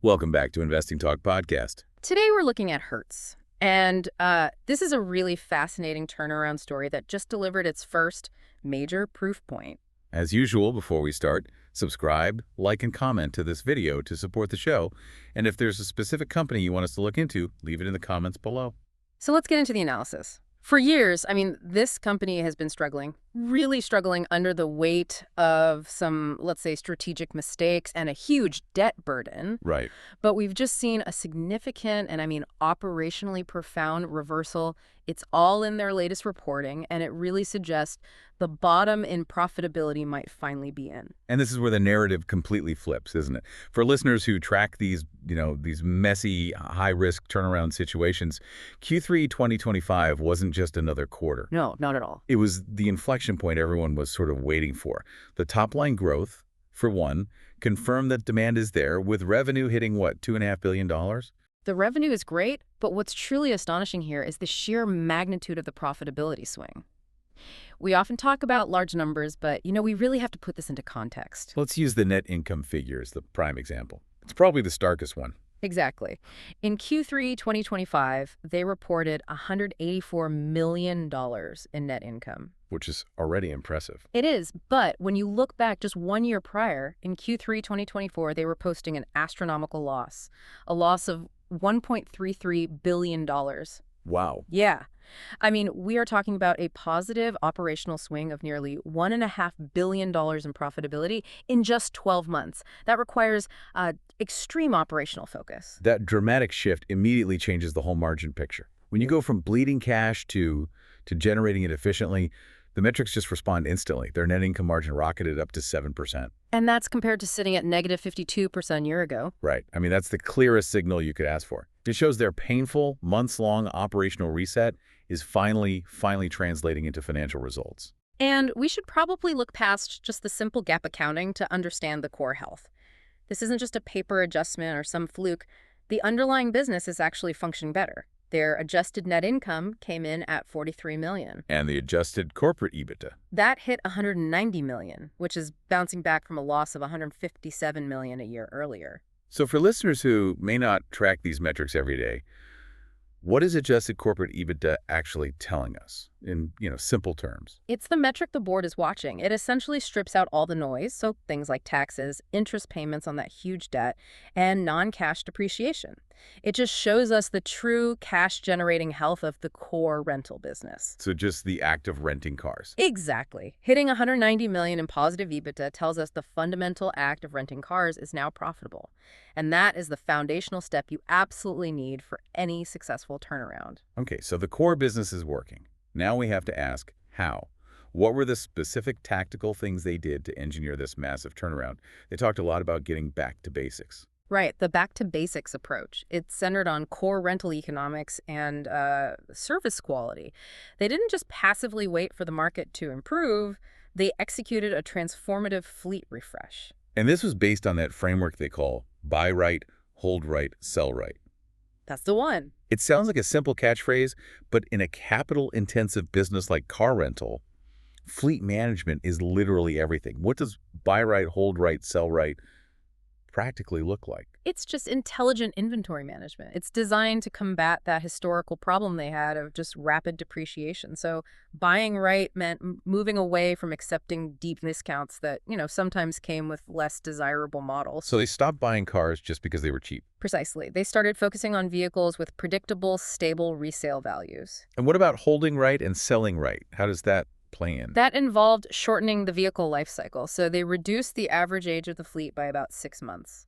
Welcome back to Investing Talk Podcast. Today we're looking at Hertz. And this is a really fascinating turnaround story that just delivered its first major proof point. As usual, before we start, subscribe, like, and comment to this video to support the show. And if there's a specific company you want us to look into, leave it in the comments below. So let's get into the analysis. For years, this company has been struggling, really struggling under the weight of some, let's say, strategic mistakes and a huge debt burden. Right. But we've just seen a significant and, operationally profound reversal. It's all in their latest reporting, and it really suggests the bottom in profitability might finally be in. And this is where the narrative completely flips, isn't it? For listeners who track these, these messy, high-risk turnaround situations, Q3 2025 wasn't just another quarter. No, not at all. It was the inflection point everyone was sort of waiting for. The top-line growth, for one, confirmed that demand is there, with revenue hitting, what, $2.5 billion? The revenue is great, but what's truly astonishing here is the sheer magnitude of the profitability swing. We often talk about large numbers, but, we really have to put this into context. Let's use the net income figure as the prime example. It's probably the starkest one. Exactly. In Q3 2025, they reported $184 million in net income. Which is already impressive. It is, but when you look back just 1 year prior, in Q3 2024, they were posting an astronomical loss, a loss of $1.33 billion. Wow. Yeah. We are talking about a positive operational swing of nearly $1.5 billion in profitability in just 12 months. That requires extreme operational focus. That dramatic shift immediately changes the whole margin picture. When you go from bleeding cash to generating it efficiently, the metrics just respond instantly. Their net income margin rocketed up to 7%. And that's compared to sitting at negative 52% a year ago. Right. That's the clearest signal you could ask for. It shows their painful, months-long operational reset is finally translating into financial results. And we should probably look past just the simple gap accounting to understand the core health. This isn't just a paper adjustment or some fluke. The underlying business is actually functioning better. Their adjusted net income came in at $43 million. And the adjusted corporate EBITDA? That hit $190 million, which is bouncing back from a loss of $157 million a year earlier. So for listeners who may not track these metrics every day, what is adjusted corporate EBITDA actually telling us in, simple terms? It's the metric the board is watching. It essentially strips out all the noise, so things like taxes, interest payments on that huge debt, and non-cash depreciation. It just shows us the true cash-generating health of the core rental business. So just the act of renting cars. Exactly. Hitting $190 million in positive EBITDA tells us the fundamental act of renting cars is now profitable. And that is the foundational step you absolutely need for any successful turnaround. Okay, so the core business is working. Now we have to ask, how? What were the specific tactical things they did to engineer this massive turnaround? They talked a lot about getting back to basics. Right, the back-to-basics approach. It's centered on core rental economics and service quality. They didn't just passively wait for the market to improve. They executed a transformative fleet refresh. And this was based on that framework they call buy right, hold right, sell right. That's the one. It sounds like a simple catchphrase, but in a capital-intensive business like car rental, fleet management is literally everything. What does buy right, hold right, sell right practically look like? It's just intelligent inventory management. It's designed to combat that historical problem they had of just rapid depreciation. So buying right meant moving away from accepting deep discounts that, sometimes came with less desirable models. So they stopped buying cars just because they were cheap. Precisely. They started focusing on vehicles with predictable, stable resale values. And what about holding right and selling right? How does that play in? That involved shortening the vehicle life cycle, so they reduced the average age of the fleet by about 6 months.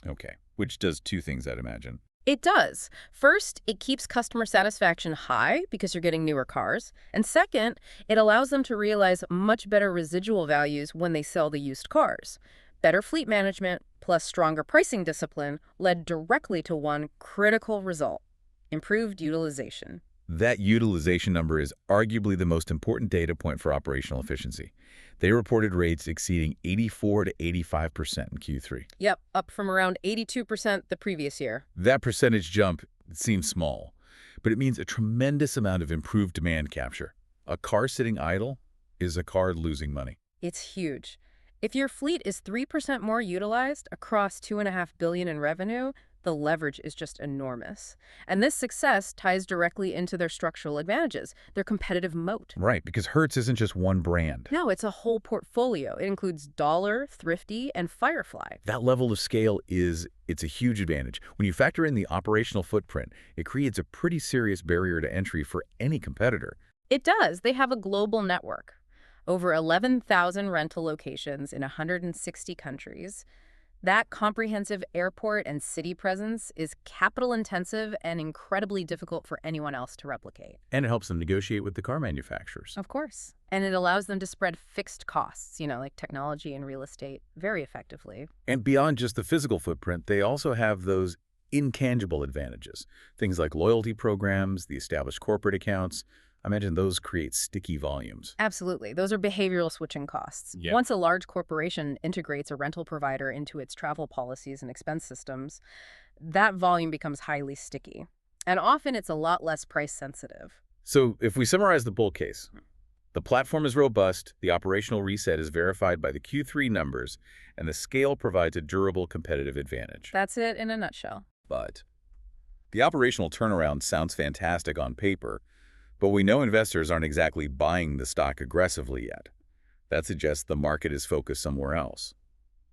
Okay, which does two things, I'd imagine. It does. First, it keeps customer satisfaction high because you're getting newer cars. And second, it allows them to realize much better residual values when they sell the used cars. Better fleet management plus stronger pricing discipline led directly to one critical result: improved utilization. That utilization number is arguably the most important data point for operational efficiency. They reported rates exceeding 84 to 85% in Q3. Yep, up from around 82% the previous year. That percentage jump seems small, but it means a tremendous amount of improved demand capture. A car sitting idle is a car losing money. It's huge. If your fleet is 3% more utilized across $2.5 billion in revenue, the leverage is just enormous. And this success ties directly into their structural advantages, their competitive moat. Right, because Hertz isn't just one brand. No, it's a whole portfolio. It includes Dollar, Thrifty, and Firefly. That level of scale it's a huge advantage. When you factor in the operational footprint, it creates a pretty serious barrier to entry for any competitor. It does. They have a global network. Over 11,000 rental locations in 160 countries. That comprehensive airport and city presence is capital-intensive and incredibly difficult for anyone else to replicate. And it helps them negotiate with the car manufacturers. Of course. And it allows them to spread fixed costs, like technology and real estate, very effectively. And beyond just the physical footprint, they also have those intangible advantages. Things like loyalty programs, the established corporate accounts. I imagine those create sticky volumes. Absolutely. Those are behavioral switching costs. Yeah. Once a large corporation integrates a rental provider into its travel policies and expense systems, that volume becomes highly sticky. And often it's a lot less price sensitive. So if we summarize the bull case, the platform is robust, the operational reset is verified by the Q3 numbers, and the scale provides a durable competitive advantage. That's it in a nutshell. But the operational turnaround sounds fantastic on paper, but we know investors aren't exactly buying the stock aggressively yet. That suggests the market is focused somewhere else.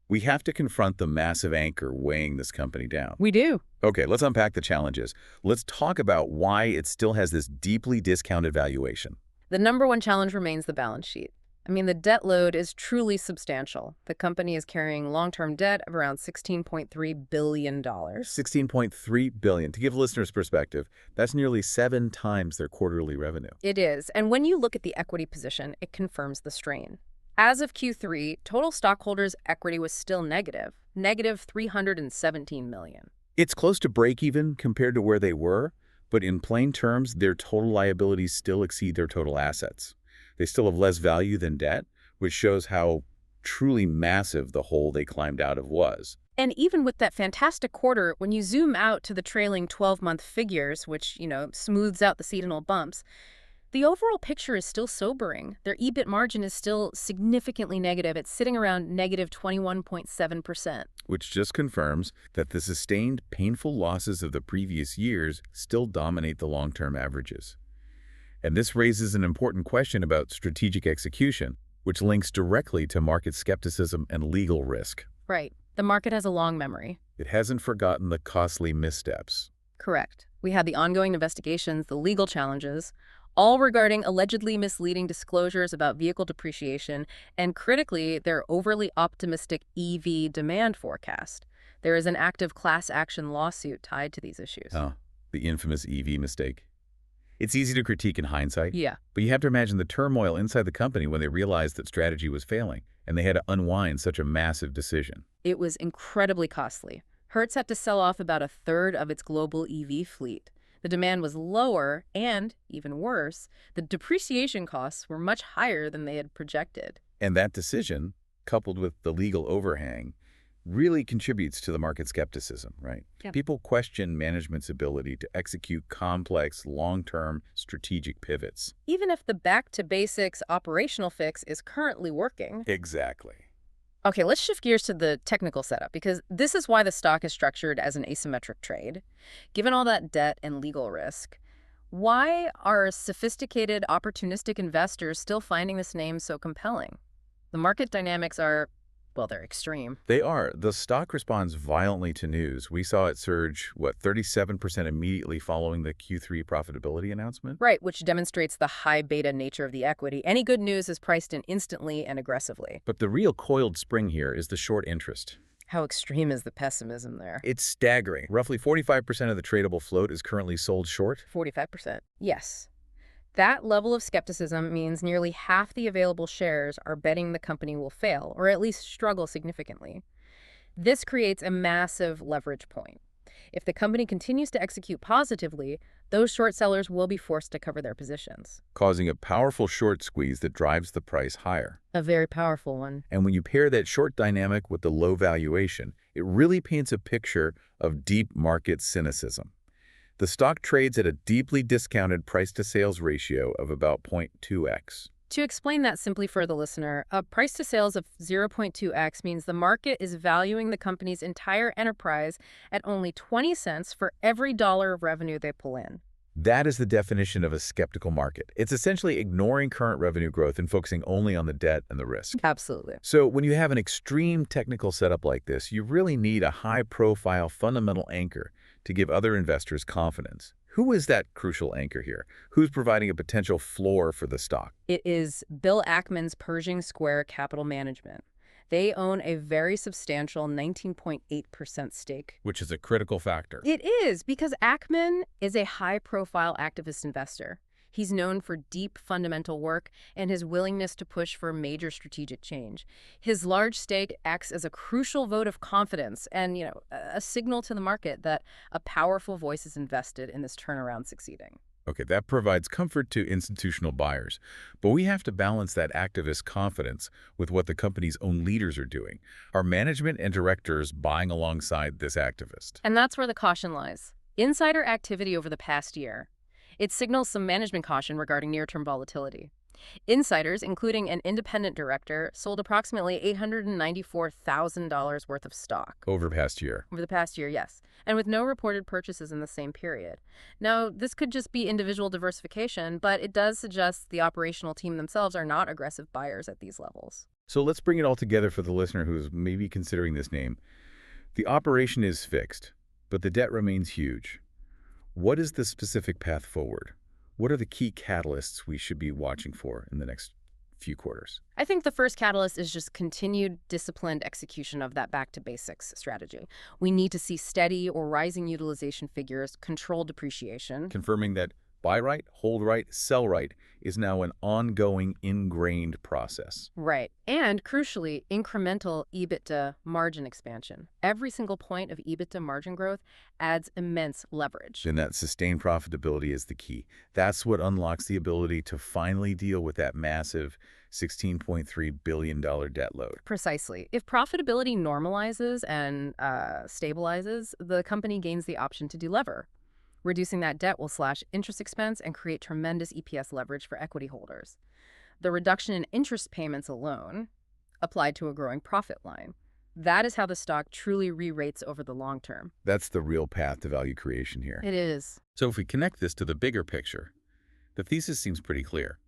We have to confront the massive anchor weighing this company down. We do. Okay, let's unpack the challenges. Let's talk about why it still has this deeply discounted valuation. The number one challenge remains the balance sheet. The debt load is truly substantial. The company is carrying long-term debt of around $16.3 billion. $16.3 billion. To give listeners perspective, that's nearly 7 times their quarterly revenue. It is. And when you look at the equity position, it confirms the strain. As of Q3, total stockholders' equity was still negative $317 million. It's close to break-even compared to where they were, but in plain terms, their total liabilities still exceed their total assets. They still have less value than debt, which shows how truly massive the hole they climbed out of was. And even with that fantastic quarter, when you zoom out to the trailing 12-month figures, which, smooths out the seasonal bumps, the overall picture is still sobering. Their EBIT margin is still significantly negative. It's sitting around negative 21.7%. Which just confirms that the sustained, painful losses of the previous years still dominate the long-term averages. And this raises an important question about strategic execution, which links directly to market skepticism and legal risk. Right. The market has a long memory. It hasn't forgotten the costly missteps. Correct. We had the ongoing investigations, the legal challenges, all regarding allegedly misleading disclosures about vehicle depreciation, and critically, their overly optimistic EV demand forecast. There is an active class action lawsuit tied to these issues. Oh, the infamous EV mistake. It's easy to critique in hindsight, Yeah. but you have to imagine the turmoil inside the company when they realized that strategy was failing, and they had to unwind such a massive decision. It was incredibly costly. Hertz had to sell off about a third of its global EV fleet. The demand was lower, and, even worse, the depreciation costs were much higher than they had projected. And that decision, coupled with the legal overhang, really contributes to the market skepticism, right? Yeah. People question management's ability to execute complex, long-term strategic pivots. Even if the back-to-basics operational fix is currently working. Exactly. Okay, let's shift gears to the technical setup, because this is why the stock is structured as an asymmetric trade. Given all that debt and legal risk, why are sophisticated, opportunistic investors still finding this name so compelling? The market dynamics are, well, they're extreme. They are. The stock responds violently to news. We saw it surge, 37% immediately following the Q3 profitability announcement? Right, which demonstrates the high beta nature of the equity. Any good news is priced in instantly and aggressively. But the real coiled spring here is the short interest. How extreme is the pessimism there? It's staggering. Roughly 45% of the tradable float is currently sold short. 45%. Yes. That level of skepticism means nearly half the available shares are betting the company will fail, or at least struggle significantly. This creates a massive leverage point. If the company continues to execute positively, those short sellers will be forced to cover their positions. Causing a powerful short squeeze that drives the price higher. A very powerful one. And when you pair that short dynamic with the low valuation, it really paints a picture of deep market cynicism. The stock trades at a deeply discounted price-to-sales ratio of about 0.2x. To explain that simply for the listener, a price to sales of 0.2x means the market is valuing the company's entire enterprise at only 20 cents for every dollar of revenue they pull in. That is the definition of a skeptical market. It's essentially ignoring current revenue growth and focusing only on the debt and the risk. Absolutely. So when you have an extreme technical setup like this, you really need a high-profile fundamental anchor to give other investors confidence. Who is that crucial anchor here? Who's providing a potential floor for the stock? It is Bill Ackman's Pershing Square Capital Management. They own a very substantial 19.8% stake. Which is a critical factor. It is, because Ackman is a high-profile activist investor. He's known for deep fundamental work and his willingness to push for major strategic change. His large stake acts as a crucial vote of confidence and, a signal to the market that a powerful voice is invested in this turnaround succeeding. Okay, that provides comfort to institutional buyers. But we have to balance that activist confidence with what the company's own leaders are doing. Are management and directors buying alongside this activist? And that's where the caution lies. Insider activity over the past year. It signals some management caution regarding near-term volatility. Insiders, including an independent director, sold approximately $894,000 worth of stock. Over the past year. Over the past year, yes. And with no reported purchases in the same period. Now, this could just be individual diversification, but it does suggest the operational team themselves are not aggressive buyers at these levels. So let's bring it all together for the listener who's maybe considering this name. The operation is fixed, but the debt remains huge. What is the specific path forward? What are the key catalysts we should be watching for in the next few quarters? I think the first catalyst is just continued disciplined execution of that back-to-basics strategy. We need to see steady or rising utilization figures, controlled depreciation. Confirming that buy right, hold right, sell right is now an ongoing, ingrained process. Right. And crucially, incremental EBITDA margin expansion. Every single point of EBITDA margin growth adds immense leverage. Then that sustained profitability is the key. That's what unlocks the ability to finally deal with that massive $16.3 billion debt load. Precisely. If profitability normalizes and stabilizes, the company gains the option to delever. Reducing that debt will slash interest expense and create tremendous EPS leverage for equity holders. The reduction in interest payments alone, applied to a growing profit line, that is how the stock truly re-rates over the long term. That's the real path to value creation here. It is. So if we connect this to the bigger picture, the thesis seems pretty clear.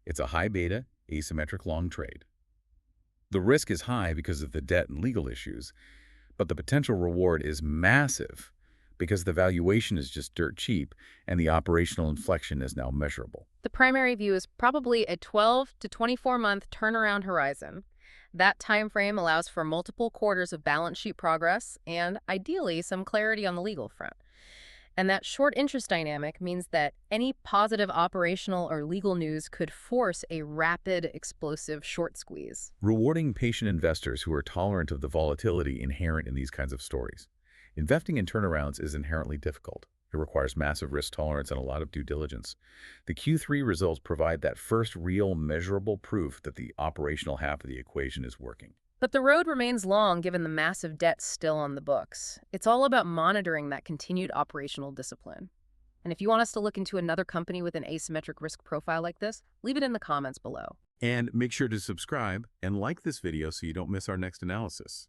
It's a high beta, asymmetric long trade. The risk is high because of the debt and legal issues, but the potential reward is massive because the valuation is just dirt cheap and the operational inflection is now measurable. The primary view is probably a 12 to 24-month turnaround horizon. That time frame allows for multiple quarters of balance sheet progress and, ideally, some clarity on the legal front. And that short interest dynamic means that any positive operational or legal news could force a rapid, explosive short squeeze. Rewarding patient investors who are tolerant of the volatility inherent in these kinds of stories. Investing in turnarounds is inherently difficult. It requires massive risk tolerance and a lot of due diligence. The Q3 results provide that first real measurable proof that the operational half of the equation is working. But the road remains long given the massive debt still on the books. It's all about monitoring that continued operational discipline. And if you want us to look into another company with an asymmetric risk profile like this, leave it in the comments below. And make sure to subscribe and like this video so you don't miss our next analysis.